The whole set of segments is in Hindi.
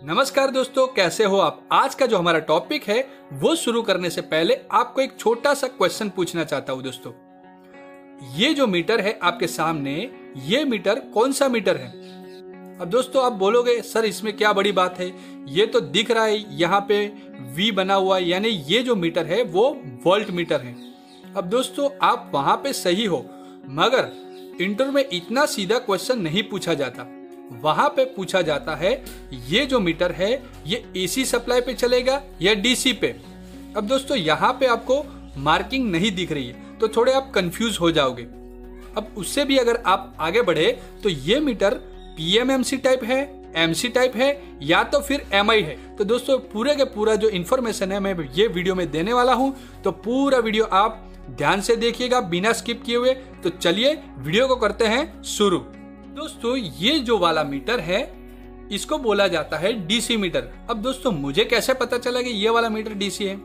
नमस्कार दोस्तों, कैसे हो आप। आज का जो हमारा टॉपिक है वो शुरू करने से पहले आपको एक छोटा सा क्वेश्चन पूछना चाहता हूं दोस्तों। ये जो मीटर है आपके सामने, ये मीटर कौन सा मीटर है। अब दोस्तों आप बोलोगे सर इसमें क्या बड़ी बात है, ये तो दिख रहा है यहाँ पे V बना हुआ है, यानी ये जो मीटर है वो वोल्ट मीटर है। अब दोस्तों आप वहां पे सही हो, मगर इंटरव्यू में इतना सीधा क्वेश्चन नहीं पूछा जाता। वहां पे पूछा जाता है ये जो मीटर है ये AC सप्लाई पे चलेगा या DC पे। अब दोस्तों यहाँ पे आपको मार्किंग नहीं दिख रही है तो थोड़े आप कंफ्यूज हो जाओगे। अब उससे भी अगर आप आगे बढ़े तो ये मीटर PMMC टाइप है, MC टाइप है या तो फिर MI है। तो दोस्तों पूरे के पूरा जो इन्फॉर्मेशन है मैं ये वीडियो में देने वाला हूं, तो पूरा वीडियो आप ध्यान से देखिएगा बिना स्किप किए हुए। तो चलिए वीडियो को करते हैं शुरू। दोस्तों ये जो वाला मीटर है इसको बोला जाता है DC मीटर। अब दोस्तों मुझे कैसे पता चला कि ये वाला मीटर DC है।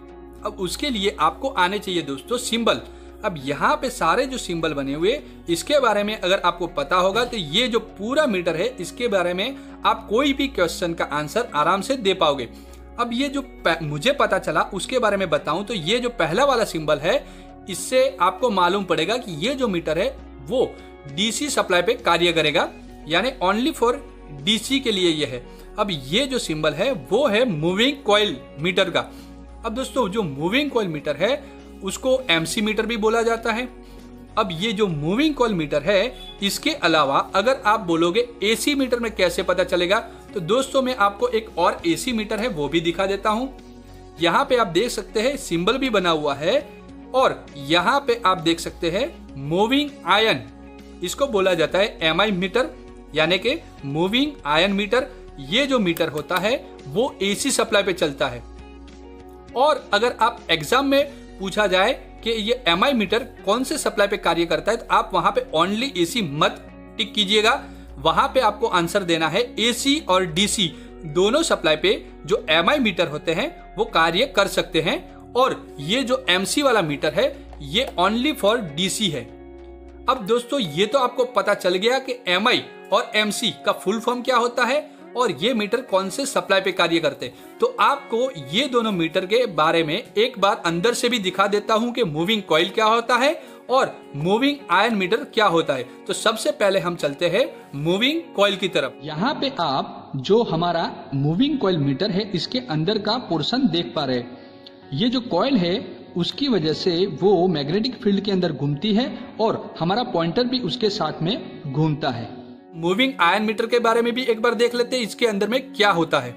अब उसके लिए आपको आने चाहिए दोस्तों सिंबल। अब यहाँ पे सारे जो सिंबल बने हुए इसके बारे में अगर आपको पता होगा तो ये जो पूरा मीटर है इसके बारे में आप कोई भी क्वेश्चन का आंसर आराम से दे पाओगे। अब ये जो मुझे पता चला उसके बारे में बताऊं तो ये जो पहला वाला सिंबल है इससे आपको मालूम पड़ेगा कि ये जो मीटर है वो DC सप्लाई पे कार्य करेगा, यानी ओनली फॉर DC के लिए ये है। अब ये जो सिंबल है वो है मूविंग कॉइल मीटर का। अब दोस्तों जो मूविंग कॉइल मीटर है उसको MC मीटर भी बोला जाता है। अब ये जो मूविंग कॉइल मीटर है इसके अलावा अगर आप बोलोगे AC मीटर में कैसे पता चलेगा, तो दोस्तों मैं आपको एक और AC मीटर है वो भी दिखा देता हूं। यहाँ पे आप देख सकते हैं सिंबल भी बना हुआ है और यहाँ पे आप देख सकते हैं मूविंग आयन, इसको बोला जाता है MI मीटर, यानी कि मूविंग आयन मीटर। ये जो मीटर होता है वो AC सप्लाई पे चलता है। और अगर आप एग्जाम में पूछा जाए कि ये MI मीटर कौन से सप्लाई पे कार्य करता है तो आप वहां पे ओनली AC मत टिक कीजिएगा। वहां पे आपको आंसर देना है AC और DC दोनों सप्लाई पे जो MI मीटर होते हैं वो कार्य कर सकते हैं। और ये जो MC वाला मीटर है ये ओनली फॉर DC है। अब दोस्तों ये तो आपको पता चल गया कि MI और MC का फुल फॉर्म क्या होता है और ये मीटर कौन से सप्लाई पे कार्य करते हैं। तो आपको ये दोनों मीटर के बारे में एक बार अंदर से भी दिखा देता हूं कि मूविंग कॉइल क्या होता है और मूविंग आयन मीटर क्या होता है। तो सबसे पहले हम चलते हैं मूविंग कॉइल की तरफ। यहाँ पे आप जो हमारा मूविंग कॉइल मीटर है इसके अंदर का पोर्शन देख पा रहे हैं। ये जो कॉइल है उसकी वजह से वो मैग्नेटिक फील्ड के अंदर घूमती है और हमारा पॉइंटर भी उसके साथ में घूमता है। मूविंग आयन मीटर के बारे में भी एक बार देख लेते हैं इसके अंदर में क्या होता है।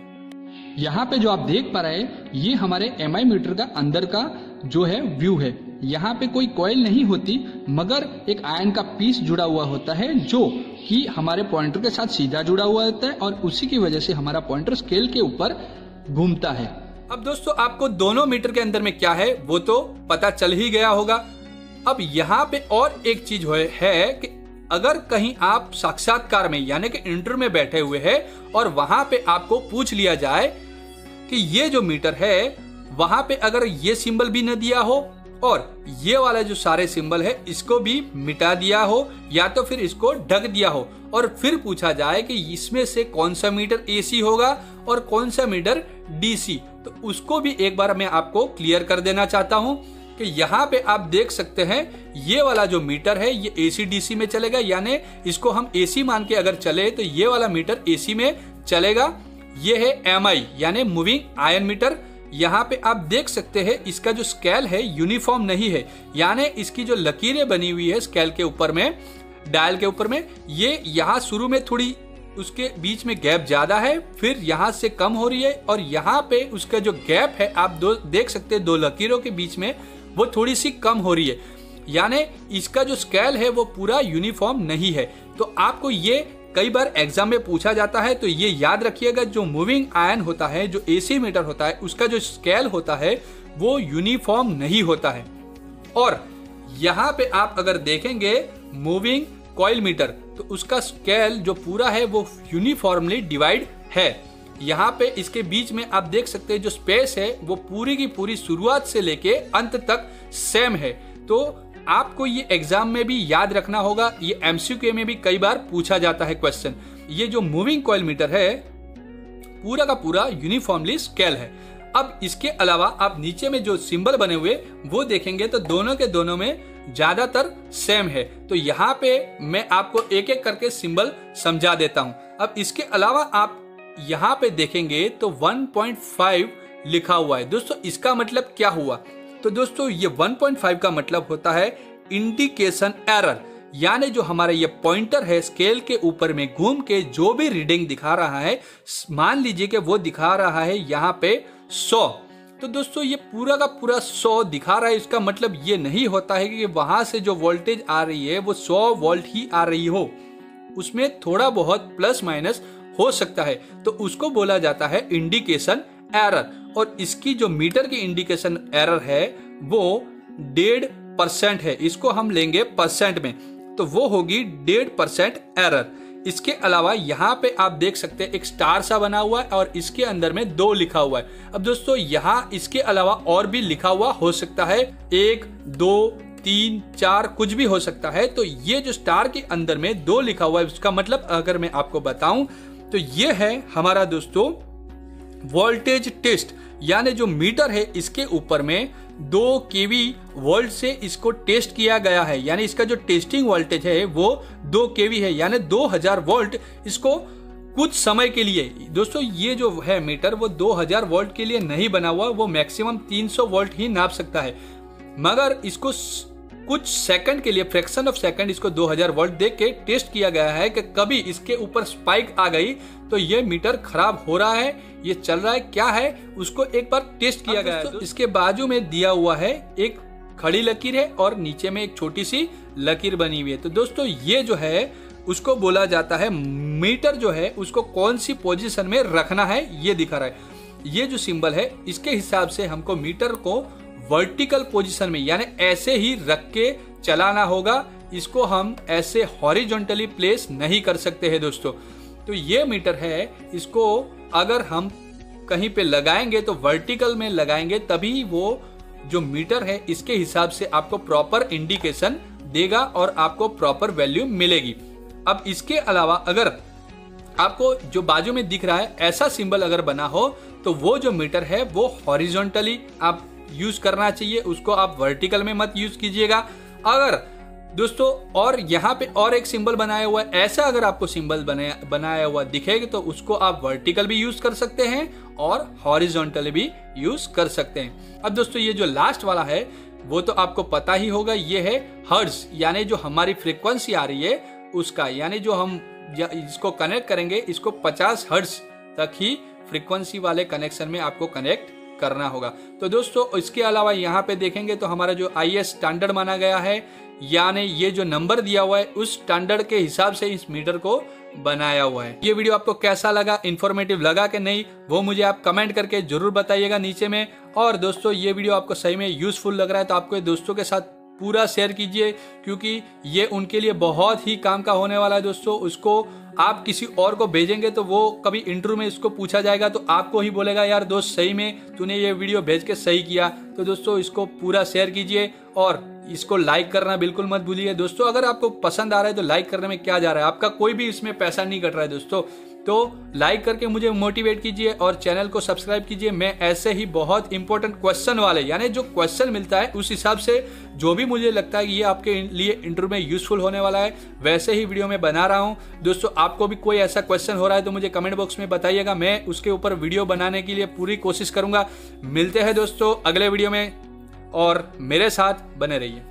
यहाँ पे जो आप देख पा रहे हैं ये हमारे MI मीटर का अंदर का जो है व्यू है। यहाँ पे कोई कॉइल नहीं होती मगर एक आयन का पीस जुड़ा हुआ होता है जो कि हमारे पॉइंटर के साथ सीधा जुड़ा हुआ होता है और उसी की वजह से हमारा पॉइंटर स्केल के ऊपर घूमता है। अब दोस्तों आपको दोनों मीटर के अंदर में क्या है वो तो पता चल ही गया होगा। अब यहाँ पे और एक चीज है कि अगर कहीं आप साक्षात्कार में यानी कि इंटरव्यू में बैठे हुए हैं और वहां पे आपको पूछ लिया जाए कि ये जो मीटर है वहां पे अगर ये सिंबल भी न दिया हो और ये वाला जो सारे सिंबल है इसको भी मिटा दिया हो या तो फिर इसको ढक दिया हो और फिर पूछा जाए कि इसमें से कौन सा मीटर AC होगा और कौन सा मीटर DC, तो उसको भी एक बार मैं आपको क्लियर कर देना चाहता हूं कि यहाँ पे आप देख सकते हैं ये वाला जो मीटर है ये AC DC में चलेगा, यानी इसको हम AC मान के अगर चले तो ये वाला मीटर AC में चलेगा। ये है MI यानी मूविंग आयन मीटर। यहाँ पे आप देख सकते हैं इसका जो स्केल है यूनिफॉर्म नहीं है, यानी इसकी जो लकीरें बनी हुई है स्केल के ऊपर में, डायल के ऊपर में, ये यहाँ शुरू में थोड़ी उसके बीच में गैप ज्यादा है, फिर यहाँ से कम हो रही है और यहाँ पे उसका जो गैप है आप देख सकते हैं दो लकीरों के बीच में वो थोड़ी सी कम हो रही है, यानी इसका जो स्केल है वो पूरा यूनिफॉर्म नहीं है। तो आपको ये कई बार एग्जाम में पूछा जाता है, तो ये याद रखिएगा जो मूविंग आयन होता है जो AC मीटर होता है उसका जो स्केल होता है वो यूनिफॉर्म नहीं होता है। और यहाँ पे आप अगर देखेंगे मूविंग कॉइल मीटर तो उसका स्केल जो पूरा है वो यूनिफॉर्मली डिवाइड है। यहाँ पे इसके बीच में आप देख सकते हैं जो स्पेस है वो पूरी की पूरी शुरुआत से लेके अंत तक सेम है। तो आपको ये एग्जाम में भी याद रखना होगा, ये MCQ में भी कई बार पूछा जाता है क्वेश्चन। ये जो मूविंग कॉइल मीटर है पूरा का पूरा यूनिफॉर्मली स्केल है। अब इसके अलावा आप नीचे में जो सिंबल बने हुए वो देखेंगे तो दोनों के दोनों में ज्यादातर सेम है। तो यहाँ पे मैं आपको एक एक करके सिंबल समझा देता हूँ। अब इसके अलावा आप यहाँ पे देखेंगे तो 1.5 लिखा हुआ है। दोस्तों इसका मतलब क्या हुआ? तो दोस्तों ये 1.5 का मतलब होता है इंडिकेशन एरर, यानी जो हमारा ये पॉइंटर है स्केल के ऊपर में घूम के जो भी रीडिंग दिखा रहा है, मान लीजिए कि वो दिखा रहा है यहाँ पे 100। तो दोस्तों ये पूरा का पूरा 100 दिखा रहा है। इसका मतलब ये नहीं होता है कि वहां से जो वोल्टेज आ रही है वो 100 वोल्ट ही आ रही हो, उसमें थोड़ा बहुत प्लस माइनस हो सकता है। तो उसको बोला जाता है इंडिकेशन एरर। और इसकी जो मीटर की इंडिकेशन एरर है वो 1.5% है। इसको हम लेंगे परसेंट में तो वो होगी 1.5% एरर। इसके अलावा यहाँ पे आप देख सकते हैं एक स्टार सा बना हुआ है और इसके अंदर में 2 लिखा हुआ है। अब दोस्तों यहाँ इसके अलावा और भी लिखा हुआ हो सकता है, 1, 2, 3, 4 कुछ भी हो सकता है। तो ये जो स्टार के अंदर में 2 लिखा हुआ है, उसका मतलब अगर मैं आपको बताऊं तो ये है हमारा दोस्तों वोल्टेज टेस्ट, यानी जो मीटर है इसके ऊपर में 2 kV वोल्ट से इसको टेस्ट किया गया है, यानी इसका जो टेस्टिंग वोल्टेज है वो 2 kV है, यानी 2000 वोल्ट इसको कुछ समय के लिए। दोस्तों ये जो है मीटर वो 2000 वोल्ट के लिए नहीं बना हुआ, वो मैक्सिमम 300 वोल्ट ही नाप सकता है। मगर इसको कुछ सेकंड के लिए, फ्रैक्शन ऑफ सेकंड, इसको 2000 वोल्ट देख के टेस्ट किया गया है कि कभी इसके ऊपर स्पाइक आ गई तो ये मीटर खराब हो रहा है, ये चल रहा है, क्या है, उसको एक बार टेस्ट किया गया है। इसके बाजू में दिया हुआ है एक खड़ी लकीर है और नीचे में एक छोटी सी लकीर बनी हुई है। तो दोस्तों ये जो है उसको बोला जाता है मीटर जो है उसको कौन सी पोजीशन में रखना है, ये दिखा रहा है। ये जो सिंबल है इसके हिसाब से हमको मीटर को वर्टिकल पोजीशन में, यानी ऐसे ही रख के चलाना होगा। इसको हम ऐसे हॉरिजॉन्टली प्लेस नहीं कर सकते हैं दोस्तों। तो ये मीटर है, इसको अगर हम कहीं पे लगाएंगे तो वर्टिकल में लगाएंगे, तभी वो जो मीटर है इसके हिसाब से आपको प्रॉपर इंडिकेशन देगा और आपको प्रॉपर वैल्यू मिलेगी। अब इसके अलावा अगर आपको जो बाजू में दिख रहा है ऐसा सिंबल अगर बना हो तो वो जो मीटर है वो हॉरिजॉन्टली आप यूज करना चाहिए, उसको आप वर्टिकल में मत यूज कीजिएगा। अगर दोस्तों और यहाँ पे और एक सिंबल बनाया हुआ है, ऐसा अगर आपको सिंबल बनाया हुआ दिखेगा तो उसको आप वर्टिकल भी यूज कर सकते हैं और हॉरिजॉन्टल भी यूज कर सकते हैं। अब दोस्तों ये जो लास्ट वाला है वो तो आपको पता ही होगा, ये है हर्ट्ज, यानी जो हमारी फ्रीक्वेंसी आ रही है उसका, यानी जो हम इसको कनेक्ट करेंगे इसको 50 हर्ट्ज तक ही फ्रीक्वेंसी वाले कनेक्शन में आपको कनेक्ट करना होगा। तो दोस्तों इसके अलावा यहाँ पे देखेंगे तो हमारा जो IS स्टैंडर्ड माना गया है, यानी ये जो नंबर दिया हुआ है उस स्टैंडर्ड के हिसाब से इस मीटर को बनाया हुआ है। ये वीडियो आपको कैसा लगा, इंफॉर्मेटिव लगा कि नहीं, वो मुझे आप कमेंट करके जरूर बताइएगा नीचे में। और दोस्तों ये वीडियो आपको सही में यूजफुल लग रहा है तो आपको दोस्तों के साथ पूरा शेयर कीजिए, क्योंकि ये उनके लिए बहुत ही काम का होने वाला है दोस्तों। उसको आप किसी और को भेजेंगे तो वो कभी इंटरव्यू में इसको पूछा जाएगा तो आपको ही बोलेगा यार दोस्त सही में तूने ये वीडियो भेज के सही किया। तो दोस्तों इसको पूरा शेयर कीजिए और इसको लाइक करना बिल्कुल मत भूलिए दोस्तों। अगर आपको पसंद आ रहा है तो लाइक करने में क्या जा रहा है, आपका कोई भी इसमें पैसा नहीं कट रहा है दोस्तों। तो लाइक करके मुझे मोटिवेट कीजिए और चैनल को सब्सक्राइब कीजिए। मैं ऐसे ही बहुत इंपॉर्टेंट क्वेश्चन वाले, यानी जो क्वेश्चन मिलता है उस हिसाब से जो भी मुझे लगता है कि ये आपके लिए इंटरव्यू में यूजफुल होने वाला है वैसे ही वीडियो में बना रहा हूं दोस्तों। आपको भी कोई ऐसा क्वेश्चन हो रहा है तो मुझे कमेंट बॉक्स में बताइएगा, मैं उसके ऊपर वीडियो बनाने के लिए पूरी कोशिश करूंगा। मिलते हैं दोस्तों अगले वीडियो में और मेरे साथ बने रहिए।